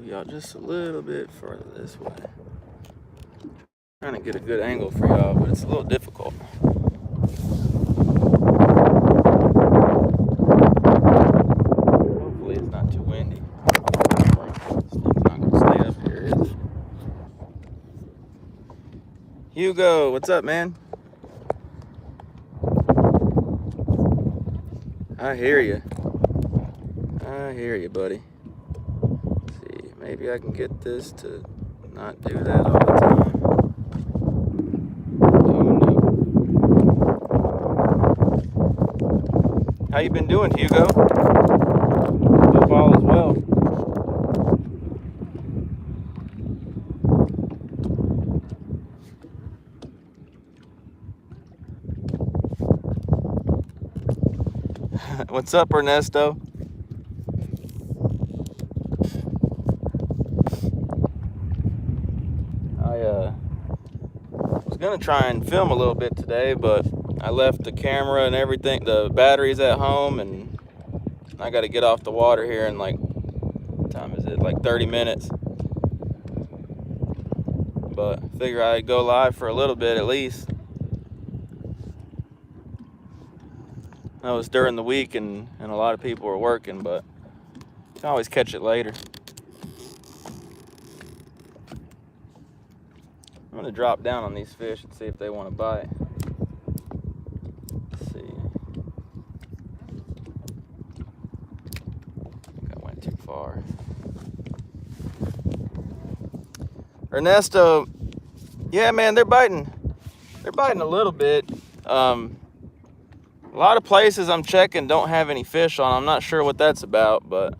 y'all just a little bit further this way. Trying to get a good angle for y'all, but it's a little difficult. Hopefully it's not too windy. This thing's not gonna stay up here, is it? Hugo, what's up, man? I hear you. I hear you, buddy. Let's see, maybe I can get this to not do that all the time. Oh no. How you been doing, Hugo? Hope all is well. What's up, Ernesto? I was gonna try and film a little bit today, but I left the camera and everything, the batteries at home, and I got to get off the water here in like, what time is it? Like 30 minutes. But I figure I'd go live for a little bit at least. I was during the week and a lot of people were working, but you can always catch it later. I'm gonna drop down on these fish and see if they want to bite. Let's see. I think I went too far. Ernesto, yeah, man, they're biting. They're biting a little bit. A lot of places I'm checking don't have any fish on. I'm not sure what that's about, but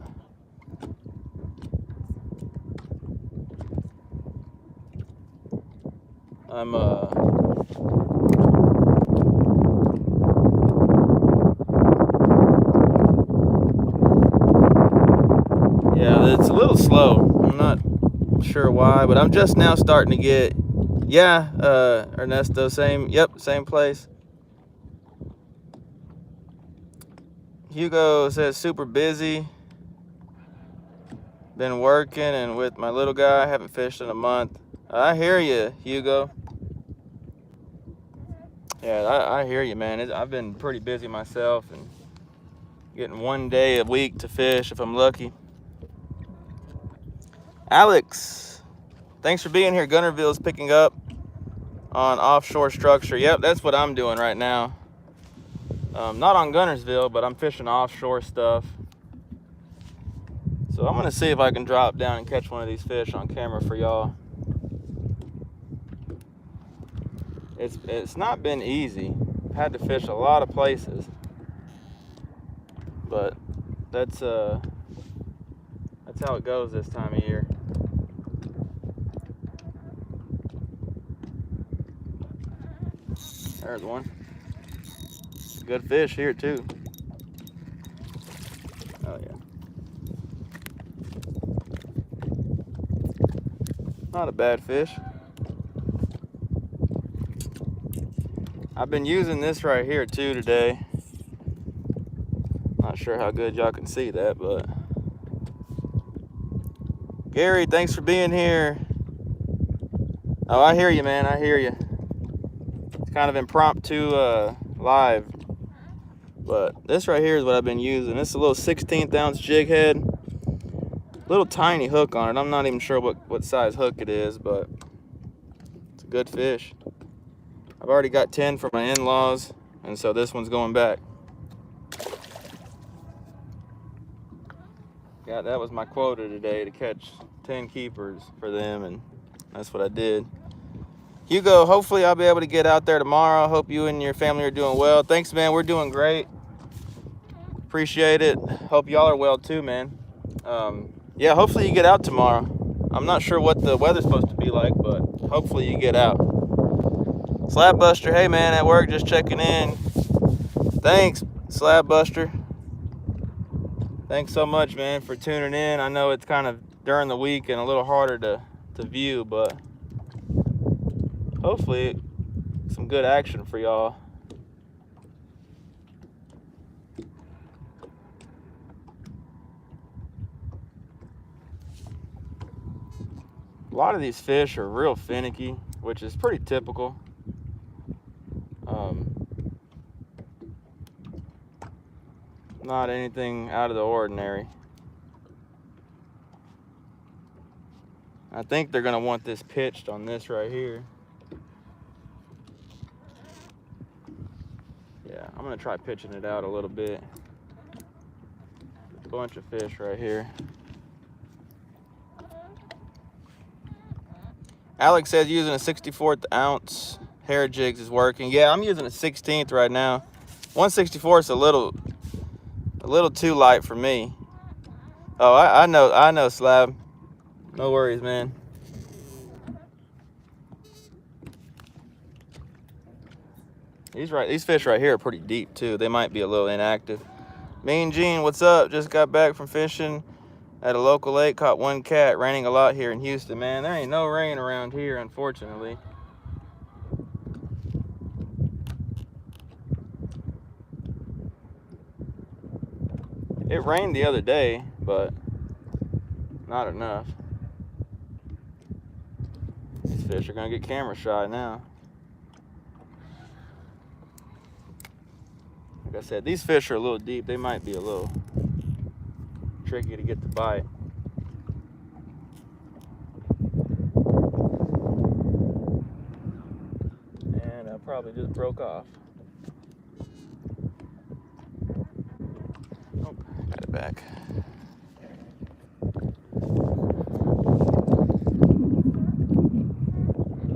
I'm yeah, it's a little slow. I'm not sure why, but I'm just now starting to get, yeah, Ernesto, same place. Hugo says super busy. Been working and with my little guy. Haven't fished in a month. I hear you, Hugo. Yeah, I hear you, man. I've been pretty busy myself and getting one day a week to fish if I'm lucky. Alex, thanks for being here. Gunnerville's picking up on offshore structure. Yep, that's what I'm doing right now. Not on Gunnersville, but I'm fishing offshore stuff. So I'm gonna see if I can drop down and catch one of these fish on camera for y'all. It's not been easy. I've had to fish a lot of places, but that's how it goes this time of year. There's one. Good fish here too. Oh yeah. Not a bad fish. I've been using this right here too today. Not sure how good y'all can see that, but Gary, thanks for being here. Oh, I hear you, man. I hear you. It's kind of impromptu live, but this right here is what I've been using. It's a little 16th ounce jig head, little tiny hook on it. I'm not even sure what size hook it is, but it's a good fish. I've already got 10 for my in-laws, and so this one's going back. Yeah, that was my quota today, to catch 10 keepers for them, and that's what I did. Hugo, hopefully I'll be able to get out there tomorrow. Hope you and your family are doing well. Thanks, man. We're doing great. Appreciate it. Hope y'all are well too, man. Yeah, hopefully you get out tomorrow. I'm not sure what the weather's supposed to be like, but hopefully you get out. Slab Buster, hey man, at work, just checking in. Thanks, Slab Buster. Thanks so much, man, for tuning in. I know it's kind of during the week and a little harder to view, but hopefully some good action for y'all. lot of these fish are real finicky, which is pretty typical. Not anything out of the ordinary. I think they're gonna want this pitched on this right here. Yeah, I'm gonna try pitching it out a little bit. A bunch of fish right here. Alex says using a 64th ounce hair jigs is working. Yeah, I'm using a 16th right now. 1/64 is a little too light for me. Oh, I know, Slab. No worries, man. These fish right here are pretty deep too. They might be a little inactive. Mean Gene, what's up? Just got back from fishing at a local lake. Caught one cat. Raining a lot here in Houston, man. There ain't no rain around here, unfortunately. It rained the other day, but not enough. These fish are gonna get camera shy now. Like I said, these fish are a little deep. They might be a little tricky to get the bite. And I probably just broke off. Oh, got it back.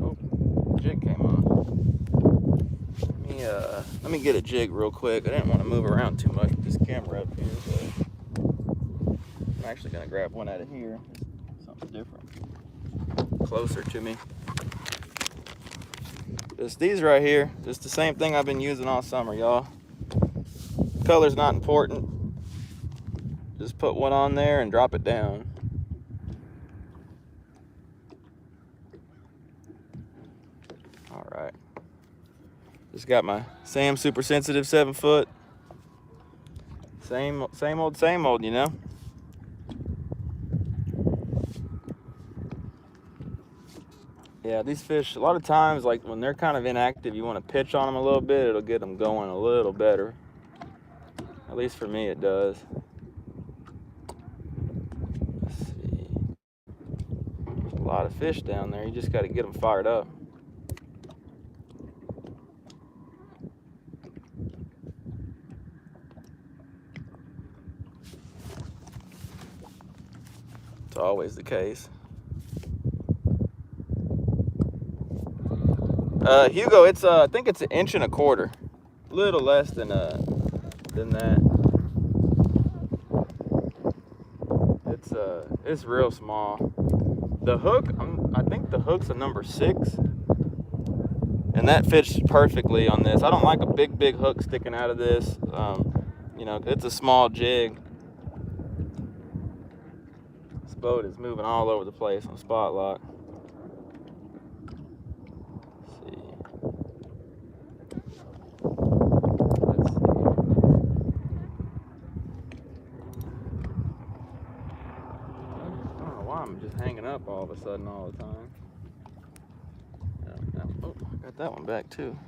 Oh, jig came off. Let me get a jig real quick. I didn't want to move around too much with this camera up here, but I'm actually gonna grab one out of here. Something different, closer to me. Just these right here, just the same thing I've been using all summer, y'all. Color's not important. Just put one on there and drop it down. All right. Just got my Sam Super Sensitive 7-foot. Same old, you know. Yeah, these fish, a lot of times, like when they're kind of inactive, you want to pitch on them a little bit. It'll get them going a little better. At least for me, it does. Let's see. There's a lot of fish down there. You just got to get them fired up. It's always the case. Hugo, it's I think it's 1.25 inches, a little less than that. It's real small. The hook, I think the hook's a number 6, and that fits perfectly on this. I don't like a big hook sticking out of this. You know, it's a small jig. This boat is moving all over the place on spot lock. I'm just hanging up all of a sudden all the time. Oh, I got that one back too.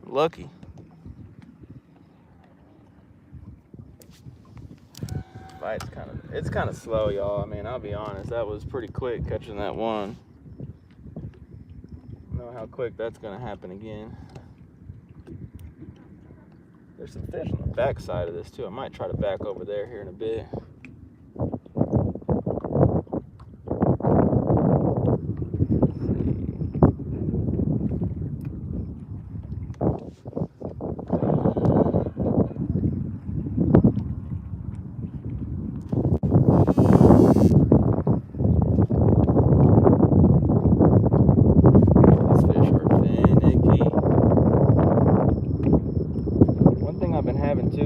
Lucky. Bite's kind of slow, y'all. I mean, I'll be honest, that was pretty quick catching that one. I don't know how quick that's gonna happen again. There's some fish on the back side of this too. I might try to back over there here in a bit.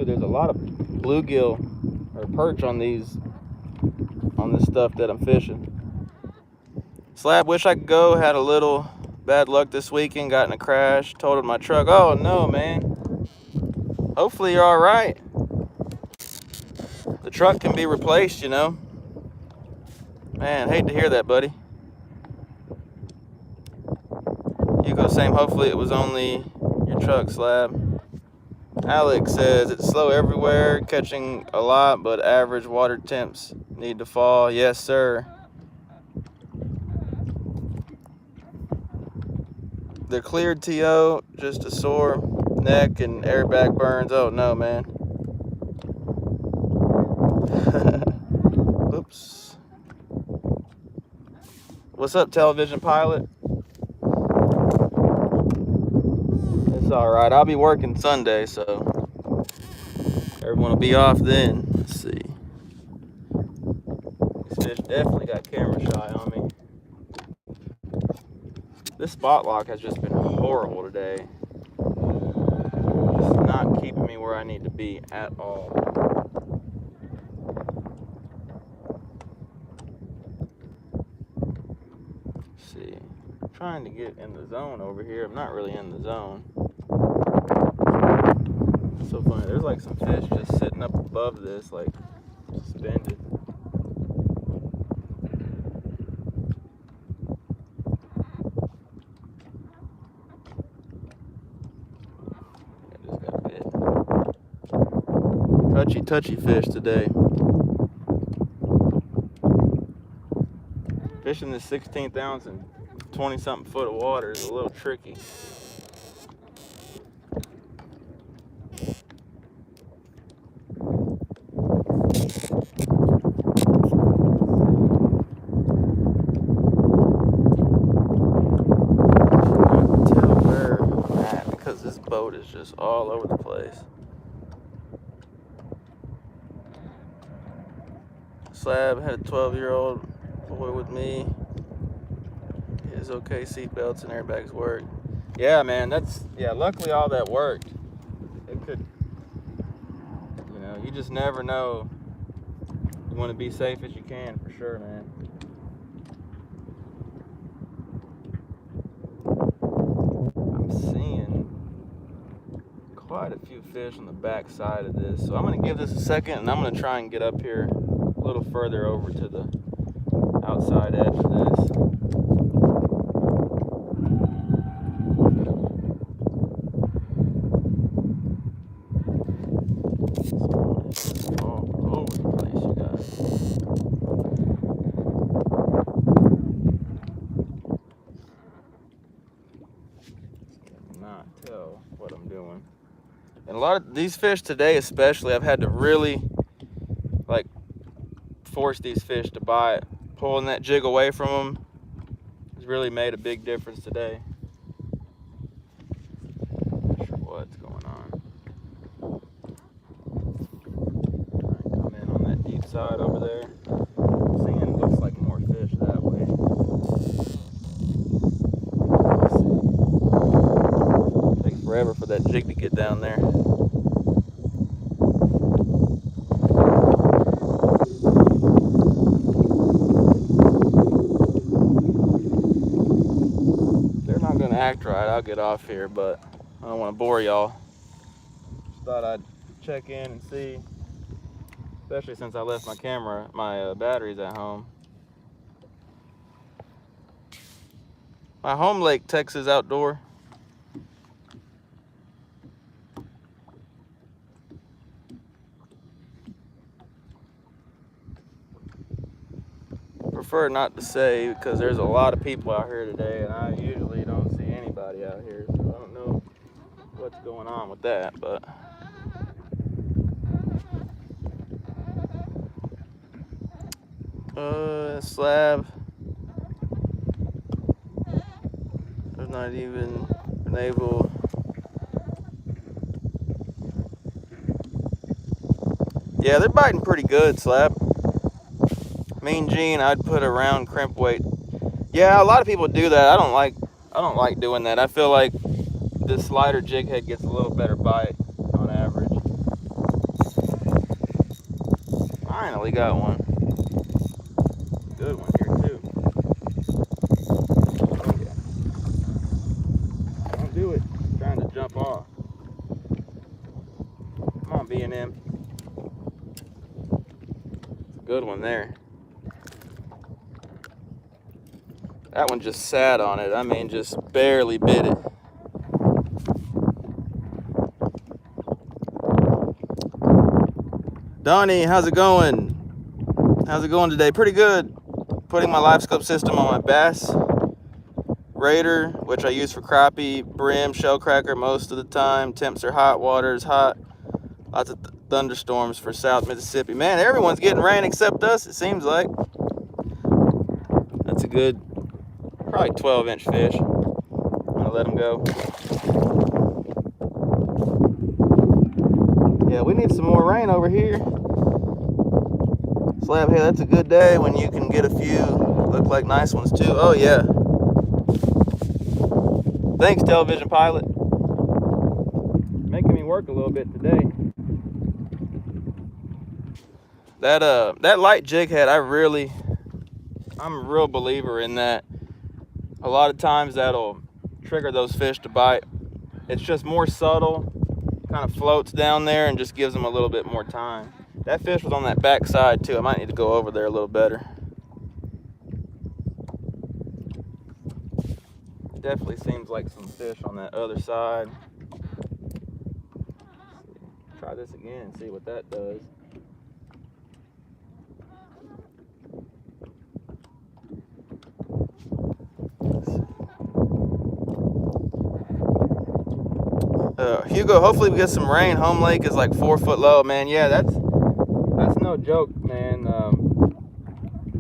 There's a lot of bluegill or perch on this stuff that I'm fishing. Slab, wish I could go. Had a little bad luck this weekend. Got in a crash. Totaled my truck. Oh no, man. Hopefully you're all right. The truck can be replaced, you know. Man, hate to hear that, buddy. Hugo, same. Hopefully it was only your truck, Slab. Alex says it's slow everywhere, catching a lot, but average water temps need to fall. Yes, sir. The cleared TO, just a sore neck and airbag burns. Oh no, man. Oops. What's up, television pilot? It's all right. I'll be working Sunday, so everyone will be off then. Let's see. This fish definitely got camera shy on me. This spot lock has just been horrible today. Just not keeping me where I need to be at all. Let's see. I'm trying to get in the zone over here. I'm not really in the zone. It's so funny. There's like some fish just sitting up above this, like suspended. Touchy fish today. Fishing this 16th ounce and 20 something foot of water is a little tricky. Can't tell where I'm at because this boat is just all over the place. Slab had a 12-year-old boy with me. His okay seatbelts and airbags work. Yeah, man, luckily all that worked. It could, you just never know. You want to be safe as you can, for sure, man. I'm seeing quite a few fish on the back side of this, so I'm going to give this a second, and I'm going to try and get up here a little further over to the outside edge of this. All over the place, you guys. Cannot tell what I'm doing. And a lot of these fish today especially, I've had to really force these fish to bite. Pulling that jig away from them has really made a big difference today. Not sure what's going on. Try and come in on that deep side over there. I'm seeing looks like more fish that way. Let's see. Takes forever for that jig to get down there. Act right, I'll get off here, but I don't want to bore y'all. Just thought I'd check in and see, especially since I left my batteries at home. My home lake, Texas outdoor. Prefer not to say because there's a lot of people out here today, and I usually don't see anybody out here, so I don't know what's going on with that, but Slab, there's not even been able. Yeah, they're biting pretty good, Slab. Mean Gene, I'd put a round crimp weight. Yeah, a lot of people do that. I don't like doing that. I feel like this slider jig head gets a little better bite on average. Finally got one. Good one here too. Oh yeah. Don't do it. I'm trying to jump off. Come on, B&M. Good one there. That one just sat on it. I mean, just barely bit it. Donnie, how's it going? How's it going today? Pretty good. Putting my live scope system on my bass Raider, which I use for crappie, brim, shell cracker most of the time. Temps are hot, water is hot. Lots of thunderstorms for South Mississippi. Man, everyone's getting rain except us, it seems like. That's a good, probably 12-inch fish. I'm gonna let him go. Yeah, we need some more rain over here. Slab, hey, that's a good day when you can get a few, look like nice ones too. Oh yeah. Thanks, television pilot. Making me work a little bit today. That light jig head, I'm a real believer in that. A lot of times that'll trigger those fish to bite. It's just more subtle, kind of floats down there and just gives them a little bit more time. That fish was on that back side too. I might need to go over there a little better. Definitely seems like some fish on that other side. Try this again and see what that does. Hugo, hopefully we get some rain. Home Lake is like 4 foot low, man. Yeah, that's no joke, man.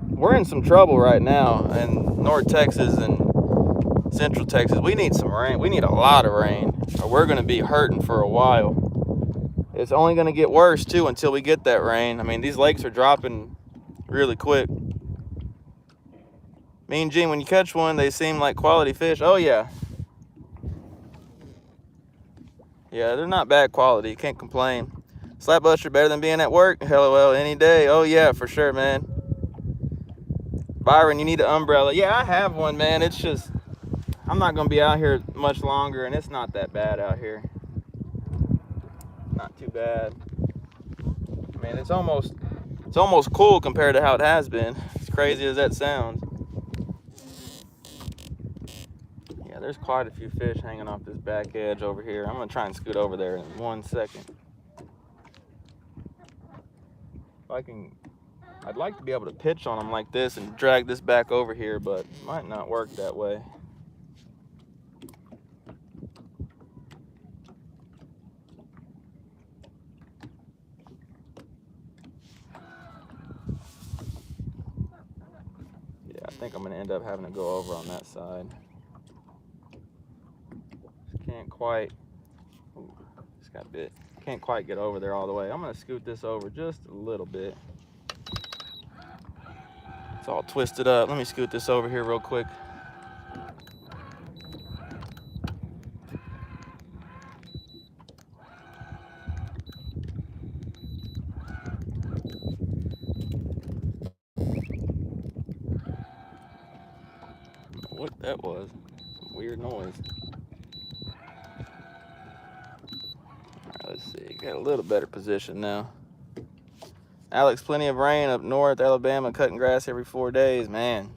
We're in some trouble right now in North Texas and Central Texas. We need some rain. We need a lot of rain, or we're going to be hurting for a while. It's only going to get worse too until we get that rain. I mean, these lakes are dropping really quick. Mean Gene, when you catch one, they seem like quality fish. Oh yeah. Yeah, they're not bad quality. Can't complain. Slapbuster better than being at work? LOL, any day. Oh yeah, for sure, man. Byron, you need an umbrella. Yeah, I have one, man. It's just, I'm not going to be out here much longer, and it's not that bad out here. Not too bad. I mean, it's almost cool compared to how it has been. As crazy as that sounds. Yeah, there's quite a few fish hanging off this back edge over here. I'm going to try and scoot over there in 1 second. If I can, I'd like to be able to pitch on them like this and drag this back over here, but it might not work that way. Yeah, I think I'm going to end up having to go over on that side. Just can't quite, just got bit. Can't quite get over there all the way. I'm going to scoot this over just a little bit. It's all twisted up. Let me scoot this over here real quick. What that was? Some weird noise. All right, let's see. Got a little better position now. Alex, plenty of rain up north, Alabama, cutting grass every 4 days, man.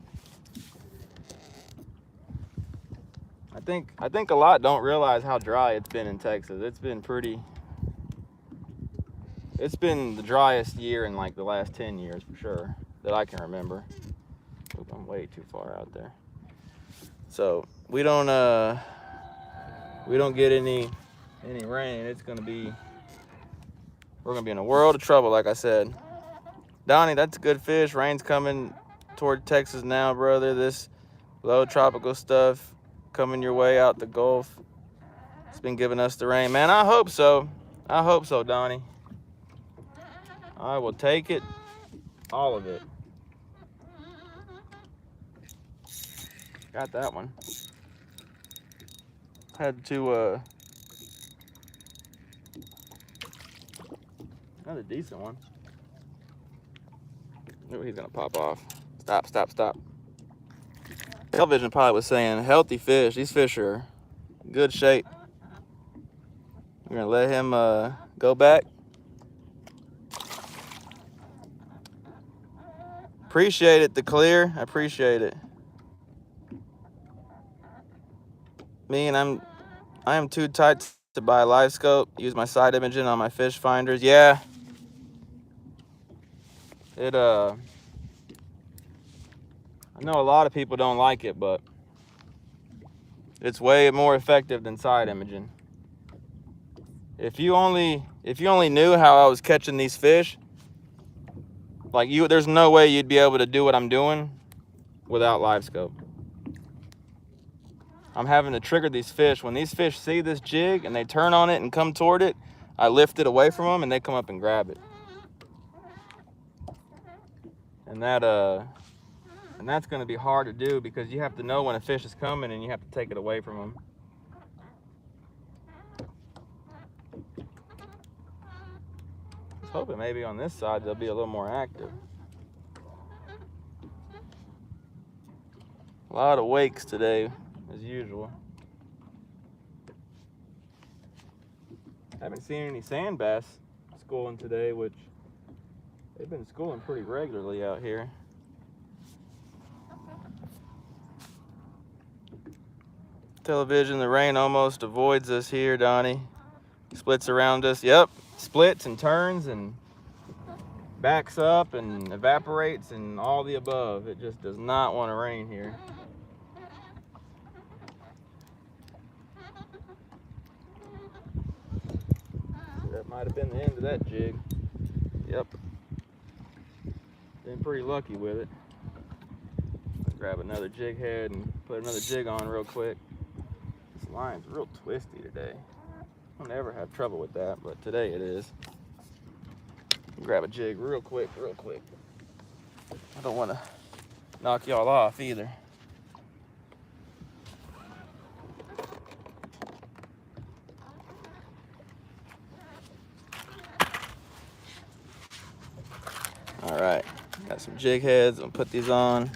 I think a lot don't realize how dry it's been in Texas. It's been the driest year in like the last 10 years for sure that I can remember. Oop, I'm way too far out there. So we don't get any rain. We're gonna be in a world of trouble, like I said. Donnie, that's a good fish. Rain's coming toward Texas now, brother. This low tropical stuff coming your way out the Gulf. It's been giving us the rain, man. I hope so. I hope so, Donnie. I will take it, all of it. Got that one. Had to another decent one. Ooh, he's gonna pop off. Stop, stop, stop. Television pilot was saying healthy fish. These fish are good shape. We're gonna let him go back. Appreciate it, the clear. I appreciate it. I am too tight to buy a live scope. Use my side imaging on my fish finders. Yeah. I know a lot of people don't like it, but it's way more effective than side imaging. If you only knew how I was catching these fish, like there's no way you'd be able to do what I'm doing without live scope. I'm having to trigger these fish. When these fish see this jig and they turn on it and come toward it, I lift it away from them and they come up and grab it. And that's going to be hard to do because you have to know when a fish is coming and you have to take it away from them. I was hoping maybe on this side they'll be a little more active. A lot of wakes today, as usual. Haven't seen any sand bass schooling today, which they've been schooling pretty regularly out here. Television, the rain almost avoids us here, Donnie. Splits around us. Yep, splits and turns and backs up and evaporates and all the above. It just does not want to rain here. That might have been the end of that jig. Yep. Been pretty lucky with it. Let's grab another jig head and put another jig on real quick. This line's real twisty today. I don't ever have trouble with that, but today it is. Grab a jig real quick. I don't want to knock y'all off either. All right, got some jig heads. I'll put these on.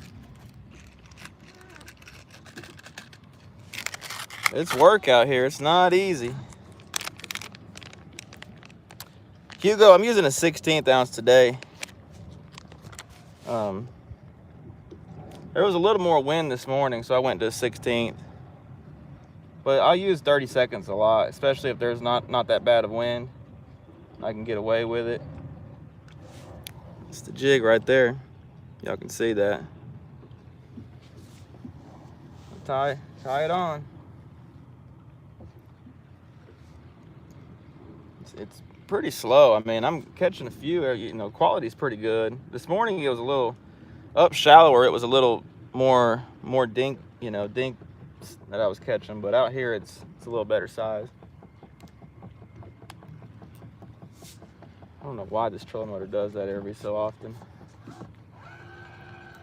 It's work out here. It's not easy. Hugo, I'm using a 16th ounce today. There was a little more wind this morning, so I went to a 16th. But I use 30 seconds a lot, especially if there's not that bad of wind. I can get away with it. It's the jig right there. Y'all can see that. Tie it on. It's pretty slow. I mean, I'm catching a few, quality's pretty good. This morning it was a little up shallower. It was a little more dink that I was catching, but out here it's a little better size. I don't know why this trolling motor does that every so often.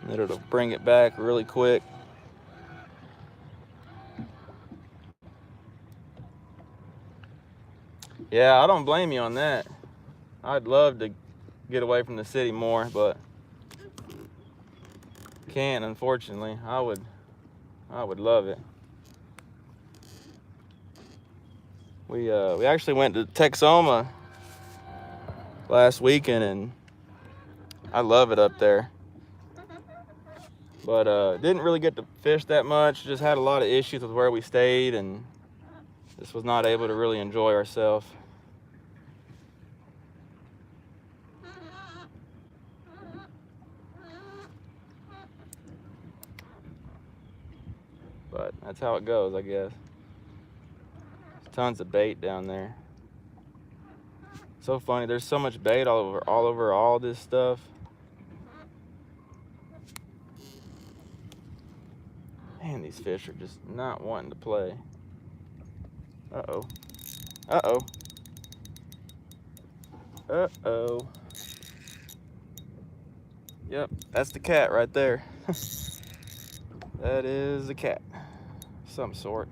And it'll bring it back really quick. Yeah, I don't blame you on that. I'd love to get away from the city more, but can't, unfortunately. I would love it. We actually went to Texoma last weekend, and I love it up there. But didn't really get to fish that much. Just had a lot of issues with where we stayed, and just was not able to really enjoy ourselves. But that's how it goes, I guess. There's tons of bait down there. So funny, there's so much bait all over all this stuff. Man, these fish are just not wanting to play. Uh-oh. Uh-oh. Uh-oh. Yep, that's the cat right there. That is a cat. Some sort.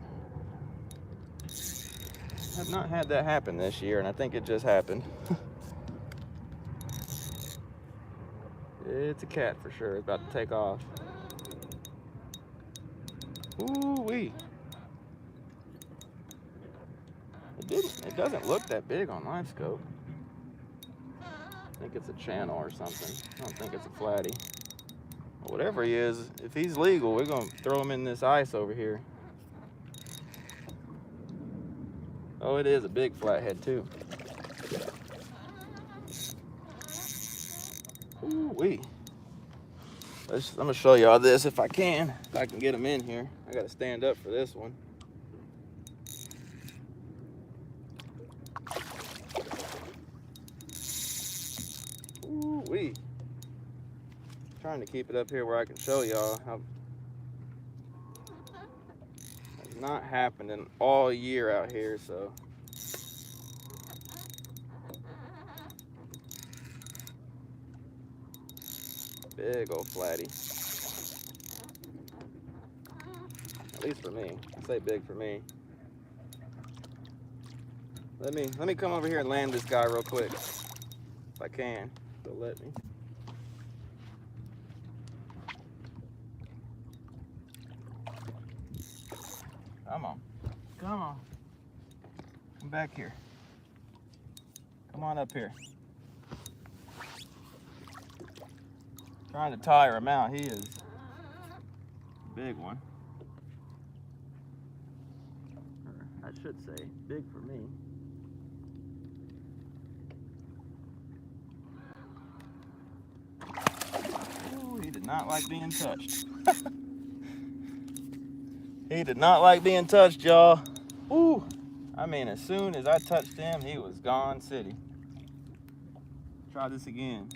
I've not had that happen this year, and I think it just happened. It's a cat for sure. It's about to take off. Ooh-wee. It doesn't look that big on live scope. I think it's a channel or something. I don't think it's a flatty. But whatever he is, if he's legal, we're gonna throw him in this ice over here. Oh, it is a big flathead too. Ooh-wee. I'm gonna show y'all this if I can get them in here. I gotta stand up for this one. Ooh-wee. Trying to keep it up here where I can show y'all how it's not happening all year out here, so. Big old flatty. At least for me. I say big for me. Let me come over here and land this guy real quick. If I can. They'll let me. Come on. Come on. Come back here. Come on up here. Trying to tire him out. He is a big one. Or I should say big for me. Ooh, he did not like being touched. He did not like being touched, y'all. Ooh. I mean, as soon as I touched him, he was gone city. Try this again.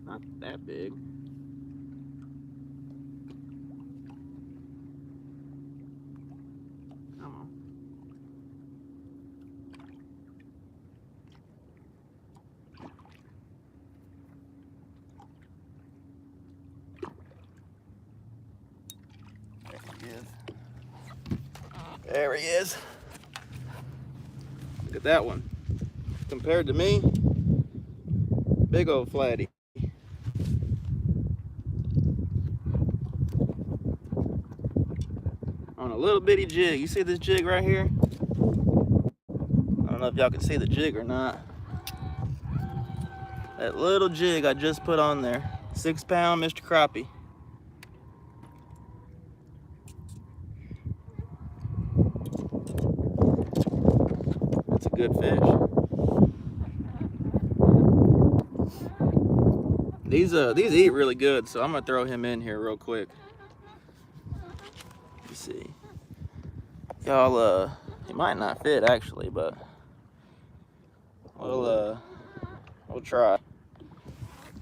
Not that big. Come on. There he is. Look at that one. Compared to me, big old flatty. On a little bitty jig. You see this jig right here? I don't know if y'all can see the jig or not. That little jig I just put on there. 6 pound Mr. Crappie. That's a good fish. These eat really good, so I'm gonna throw him in here real quick. Let's see. Y'all, he might not fit actually, but we'll try.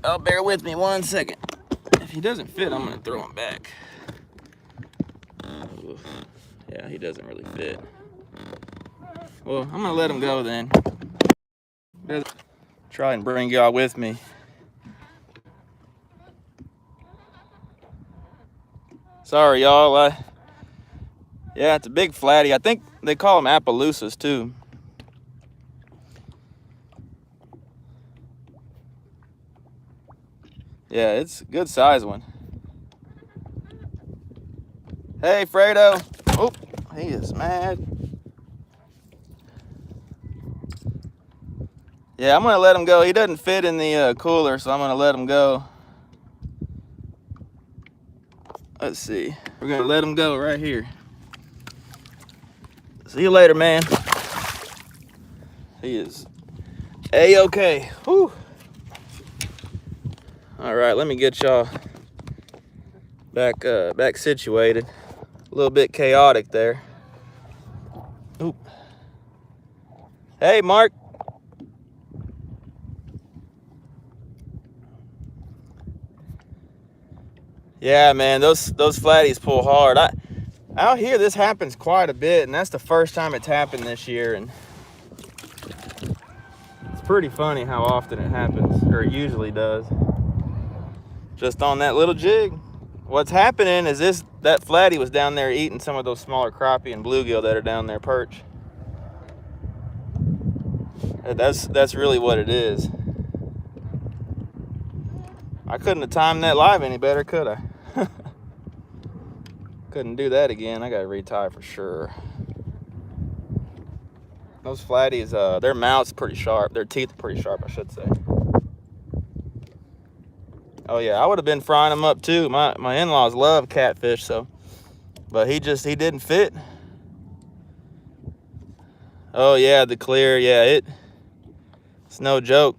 Oh, bear with me 1 second. If he doesn't fit, I'm gonna throw him back. Yeah, he doesn't really fit. Well, I'm gonna let him go then. Try and bring y'all with me. Sorry, y'all. Yeah, it's a big flatty. I think they call them Appaloosas too. Yeah, it's a good size one. Hey, Fredo. Oh, he is mad. Yeah, I'm gonna let him go. He doesn't fit in the cooler, so I'm gonna let him go. Let's see. We're gonna let him go right here. See you later, man. He is A-okay. Whew. All right, let me get y'all back situated. A little bit chaotic there. Oop. Hey, Mark. Yeah, man, those flatties pull hard. Out here, this happens quite a bit, and that's the first time it's happened this year. And it's pretty funny how often it happens, or it usually does. Just on that little jig. What's happening is that flatty was down there eating some of those smaller crappie and bluegill that are down there perch. That's really what it is. I couldn't have timed that live any better, could I? Couldn't do that again. I gotta retie for sure. Those flatties, their mouth's pretty sharp. Their teeth are pretty sharp, I should say. Oh yeah, I would have been frying them up too. My in-laws love catfish, so, but he didn't fit. Oh yeah, the clear. Yeah, it's no joke.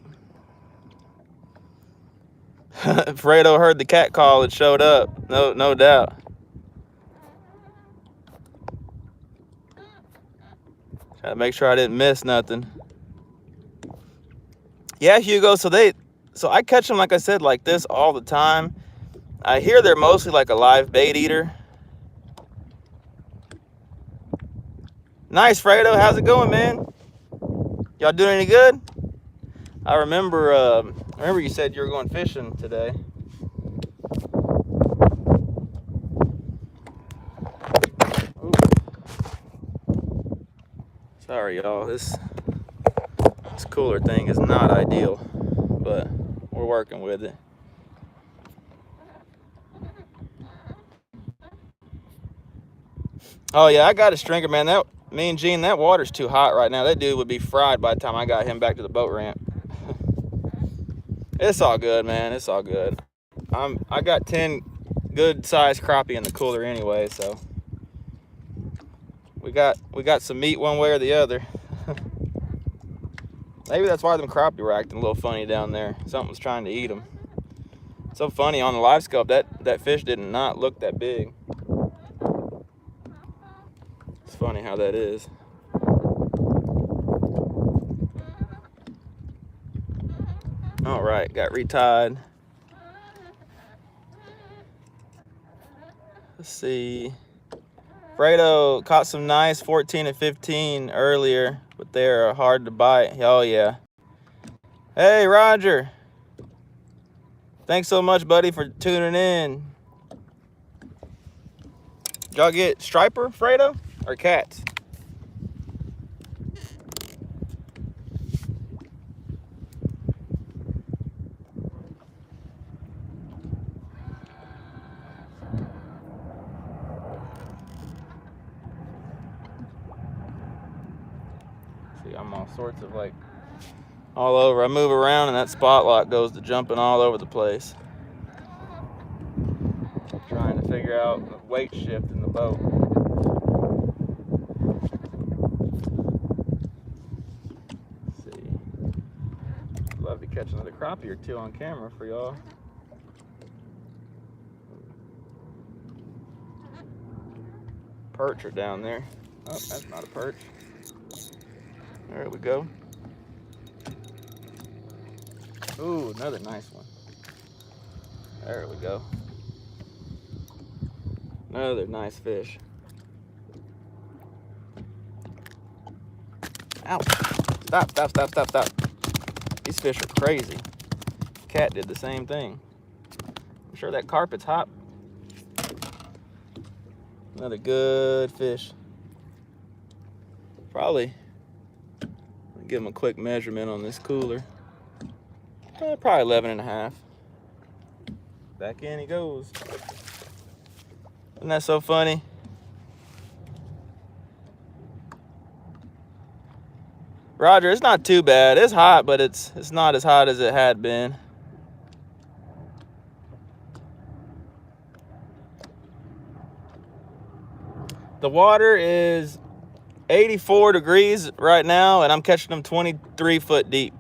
Fredo heard the cat call and showed up. No doubt. Try to make sure I didn't miss nothing. Yeah, Hugo. So I catch them, like I said, like this all the time. I hear they're mostly like a live bait eater. Nice, Fredo. How's it going, man? Y'all doing any good? I remember you said you were going fishing today. Ooh. Sorry, y'all. This cooler thing is not ideal, but we're working with it. Oh yeah, I got a stringer, man. Me and Gene, that water's too hot right now. That dude would be fried by the time I got him back to the boat ramp. It's all good, man. It's all good. I got 10 good sized crappie in the cooler anyway, so we got some meat one way or the other. Maybe that's why them crappie were acting a little funny down there. Something was trying to eat them. So funny, on the live scope, that fish did not look that big. It's funny how that is. All right, got retied. Let's see. Fredo caught some nice 14 and 15 earlier, but they're hard to bite. Oh yeah. Hey Roger. Thanks so much, buddy, for tuning in. Y'all get striper, Fredo, or cats? See, I'm all sorts of like all over. I move around and that spot lock goes to jumping all over the place. Trying to figure out the weight shift in the boat. Let's see. Love to catch another crappie or two on camera for y'all. Perch are down there. Oh, that's not a perch. There we go. Ooh, another nice one. There we go. Another nice fish. Ow. Stop. These fish are crazy. Cat did the same thing. I'm sure that carpet's hot. Another good fish. Probably give him a quick measurement on this cooler. Probably 11 and a half. Back in he goes. Isn't that so funny? Roger, it's not too bad. It's hot, but it's not as hot as it had been. The water is 84 degrees right now, and I'm catching them 23 foot deep.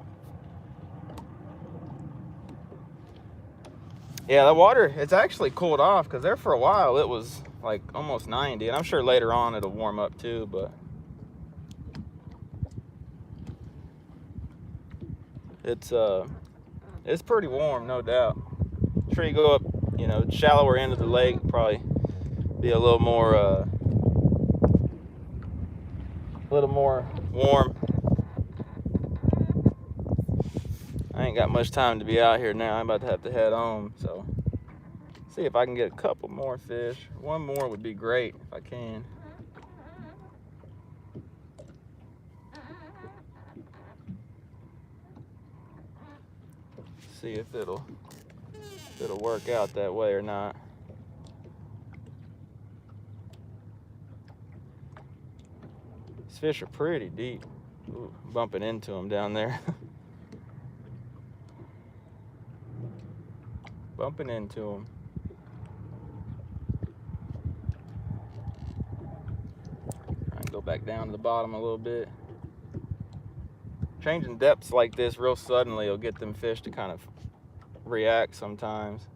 Yeah, the water, it's actually cooled off, because there for a while it was like almost 90, and I'm sure later on it'll warm up too, but it's pretty warm, no doubt. I'm sure you go up, shallower end of the lake, probably be a little more warm. I ain't got much time to be out here now. I'm about to have to head home, so see if I can get a couple more fish. One more would be great if I can. See if it'll work out that way or not. These fish are pretty deep. Ooh, bumping into them down there. Bumping into them. Try and go back down to the bottom a little bit. changing depths like this real suddenly will get them fish to kind of react sometimes.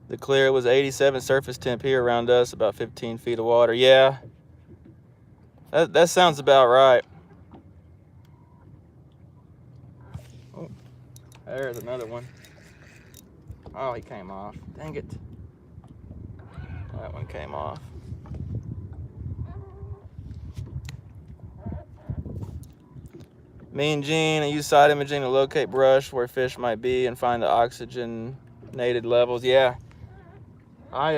The clear was 87 surface temp here around us, about 15 feet of water. Yeah, that sounds about right. Oh, there's another one. Oh, he came off. Dang it. That one came off. Me and Gene, I use side imaging to locate brush where fish might be and find the oxygenated levels. Yeah. I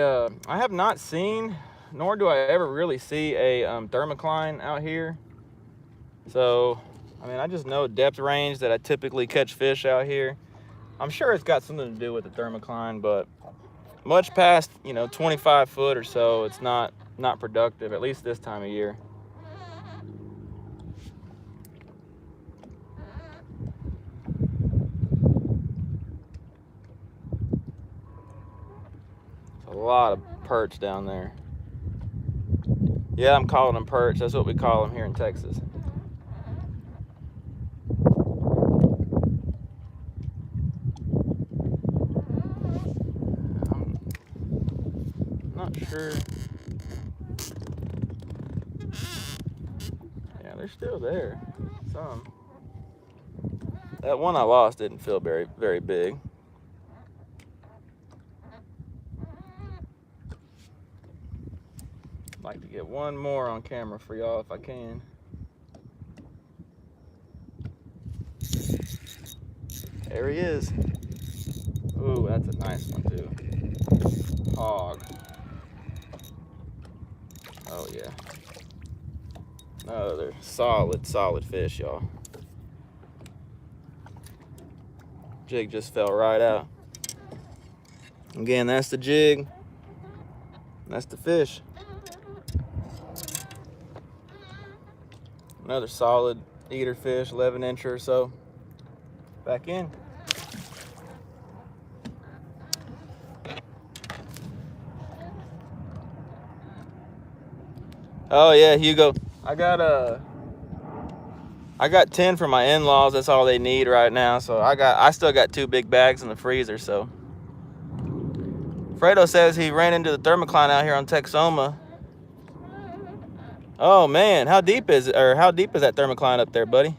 have not seen, nor do I ever really see a thermocline out here. So, I mean, I just know depth range that I typically catch fish out here. I'm sure it's got something to do with the thermocline, but much past, 25 foot or so, it's not productive, at least this time of year. A lot of perch down there. Yeah, I'm calling them perch. That's what we call them here in Texas. I'm not sure. Yeah, they're still there. Some. That one I lost didn't feel very, very big. I'd like to get one more on camera for y'all if I can. There he is. Ooh, that's a nice one too. Hog. Oh yeah. Oh, they're solid fish, y'all. Jig just fell right out. Again, that's the jig. That's the fish. Another solid eater fish, 11-incher or so. Back in. Oh yeah, Hugo. I got 10 for my in-laws. That's all they need right now. So I still got 2 big bags in the freezer. So Fredo says he ran into the thermocline out here on Texoma. Oh man, how deep is it? Or how deep is that thermocline up there, buddy?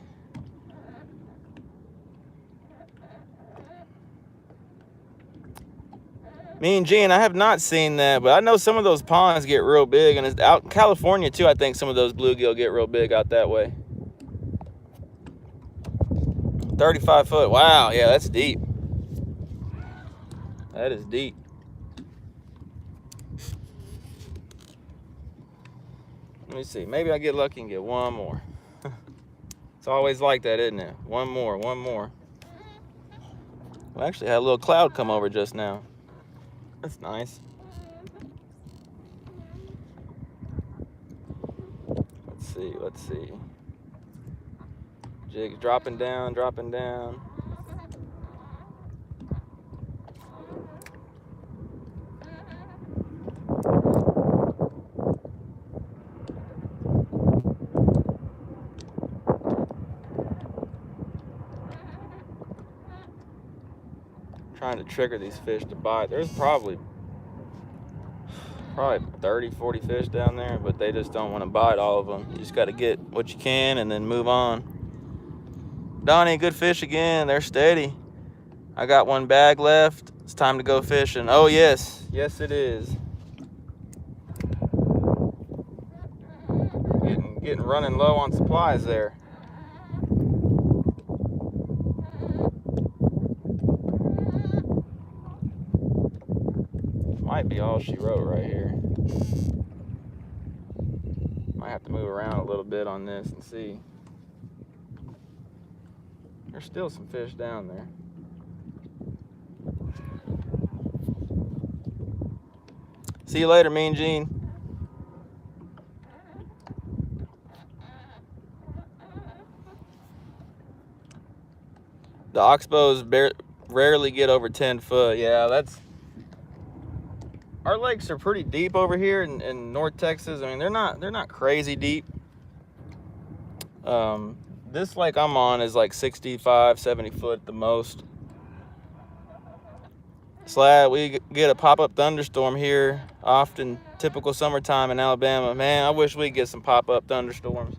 Me and Gene, I have not seen that, but I know some of those ponds get real big, and it's out in California too. I think some of those bluegill get real big out that way. 35 foot. Wow, yeah, that's deep. That is deep. Let me see. Maybe I get lucky and get one more. It's always like that, isn't it? One more, one more. We actually had a little cloud come over just now. That's nice. Let's see. Jig's dropping down. Trying to trigger these fish to bite. There's probably 30, 40 fish down there, but they just don't want to bite all of them. You just got to get what you can and then move on. Donnie, good fish again. They're steady. I got 1 bag left. It's time to go fishing. Oh, yes. Yes, it is. Getting running low on supplies there. Might be all she wrote right here. Might have to move around a little bit on this and see. There's still some fish down there. See you later, Mean Gene. The oxbows rarely get over 10 foot. Yeah, our lakes are pretty deep over here in North Texas. I mean, they're not crazy deep. This lake I'm on is like 65, 70 foot at the most. Slab, we get a pop-up thunderstorm here often, typical summertime in Alabama. Man, I wish we'd get some pop-up thunderstorms.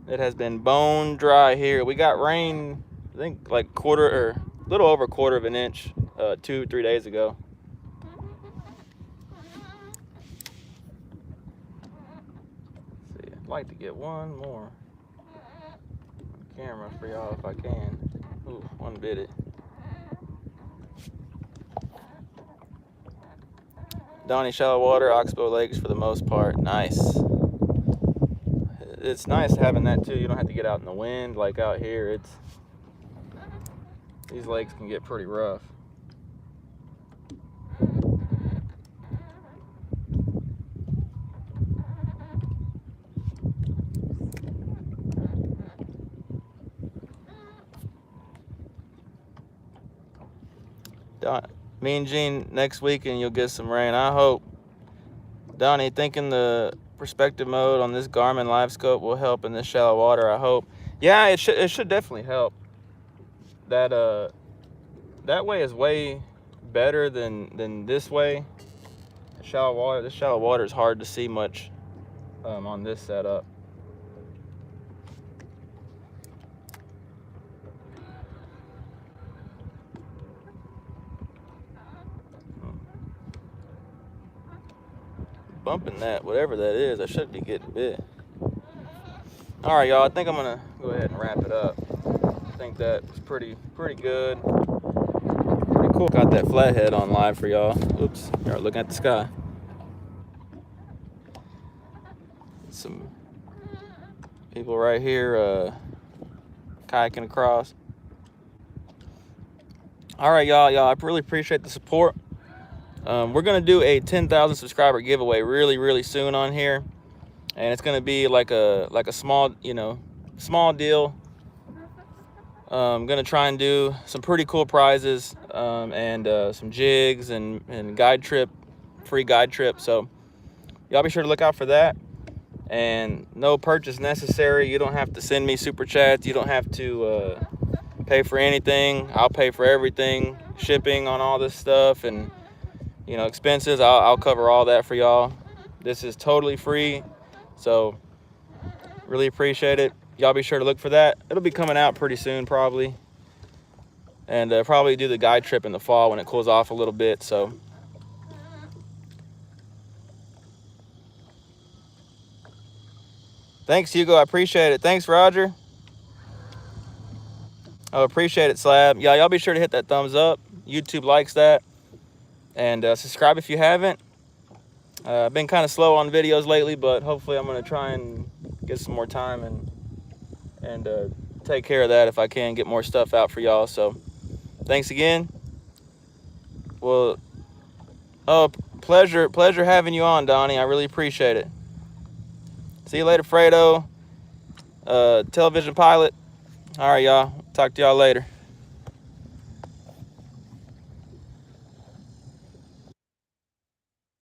It has been bone dry here. We got rain, I think like a little over a quarter of an inch 2-3 days ago. Let's see, I'd like to get one more on camera for y'all if I can. Ooh, one bit it. Donnie, shallow water, Oxbow Lakes for the most part. Nice. It's nice having that too. You don't have to get out in the wind like out here. These lakes can get pretty rough. Mean Gene, next weekend you'll get some rain, I hope. Donnie, thinking the perspective mode on this Garmin Live Scope will help in this shallow water, I hope. Yeah, it should definitely help. That way is way better than this way. This shallow water is hard to see much on this setup. Bumping that, whatever that is, I should be getting bit. All right, y'all, I think I'm gonna go ahead and wrap it up. I think that was pretty good. Pretty cool. Got that flathead on live for y'all. Oops, y'all are looking at the sky. Some people right here kayaking across. All right, y'all, I really appreciate the support. We're gonna do a 10,000 subscriber giveaway really soon on here, and it's gonna be like a small deal. I'm gonna try and do some pretty cool prizes and some jigs and free guide trip. So y'all be sure to look out for that. And no purchase necessary. You don't have to send me super chats. You don't have to pay for anything. I'll pay for everything, shipping on all this stuff, and expenses. I'll cover all that for y'all. This is totally free, so really appreciate it. Y'all be sure to look for that. It'll be coming out pretty soon probably, and probably do the guide trip in the fall when it cools off a little bit. So thanks, Hugo, I appreciate it. Thanks, Roger. I appreciate it, Slab. Yeah, y'all be sure to hit that thumbs up. YouTube likes that. And subscribe if you haven't. I've been kind of slow on videos lately, but hopefully I'm going to try and get some more time and take care of that if I can, get more stuff out for y'all. So thanks again. Well, pleasure having you on, Donnie. I really appreciate it. See you later, Fredo. Television pilot. All right, y'all. Talk to y'all later.